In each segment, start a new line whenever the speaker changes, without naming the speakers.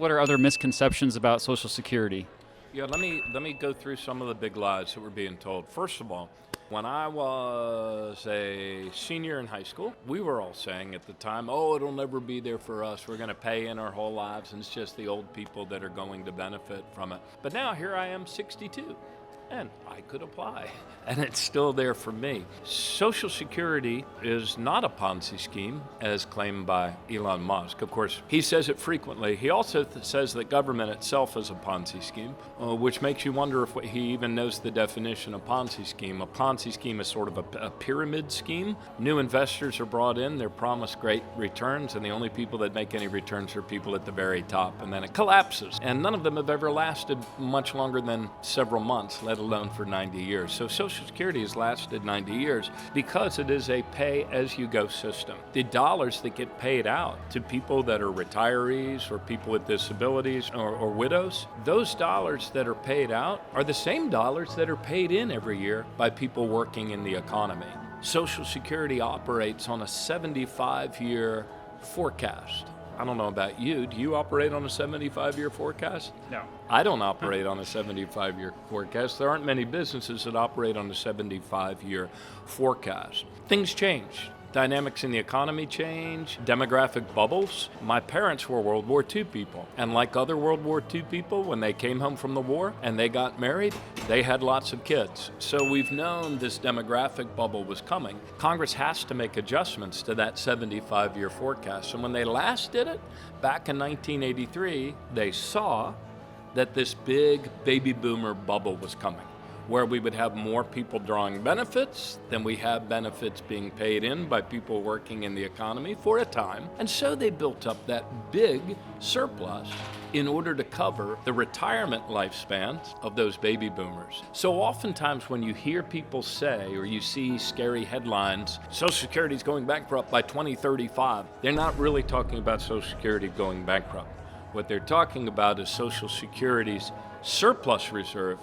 what are other misconceptions about Social Security?
Yeah, let me go through some of the big lies that we're being told. First of all, when I was a senior in high school, we were all saying at the time, oh, it'll never be there for us. We're going to pay in our whole lives, and it's just the old people that are going to benefit from it. But now here I am, 62. And I could apply, and it's still there for me. Social Security is not a Ponzi scheme, as claimed by Elon Musk. Of course, he says it frequently. He also says that government itself is a Ponzi scheme, which makes you wonder if he even knows the definition of Ponzi scheme. A Ponzi scheme is sort of a pyramid scheme. New investors are brought in, they're promised great returns, and the only people that make any returns are people at the very top, and then it collapses. And none of them have ever lasted much longer than several months, let alone for 90 years. So Social Security has lasted 90 years because it is a pay-as-you-go system. The dollars that get paid out to people that are retirees or people with disabilities or widows, those dollars that are paid out are the same dollars that are paid in every year by people working in the economy. Social Security operates on a 75-year forecast. I don't know about you. Do you operate on a 75-year forecast?
No.
I don't operate on a 75-year forecast. There aren't many businesses that operate on a 75-year forecast. Things change. Dynamics in the economy change, demographic bubbles. My parents were World War II people, and like other World War II people, when they came home from the war and they got married, they had lots of kids. So we've known this demographic bubble was coming. Congress has to make adjustments to that 75-year forecast. And when they last did it, back in 1983, they saw that this big baby boomer bubble was coming, where we would have more people drawing benefits than we have benefits being paid in by people working in the economy for a time. And so they built up that big surplus in order to cover the retirement lifespans of those baby boomers. So oftentimes when you hear people say, or you see scary headlines, Social Security is going bankrupt by 2035, they're not really talking about Social Security going bankrupt. What they're talking about is Social Security's surplus reserve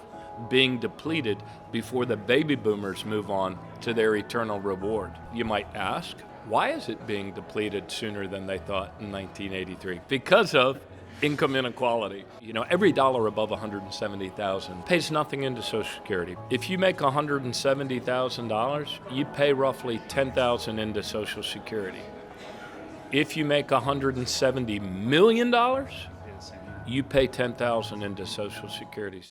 being depleted before the baby boomers move on to their eternal reward. You might ask, why is it being depleted sooner than they thought in 1983? Because of income inequality. You know, every dollar above $170,000 pays nothing into Social Security. If you make $170,000, you pay roughly $10,000 into Social Security. If you make $170 million, you pay $10,000 into Social Security.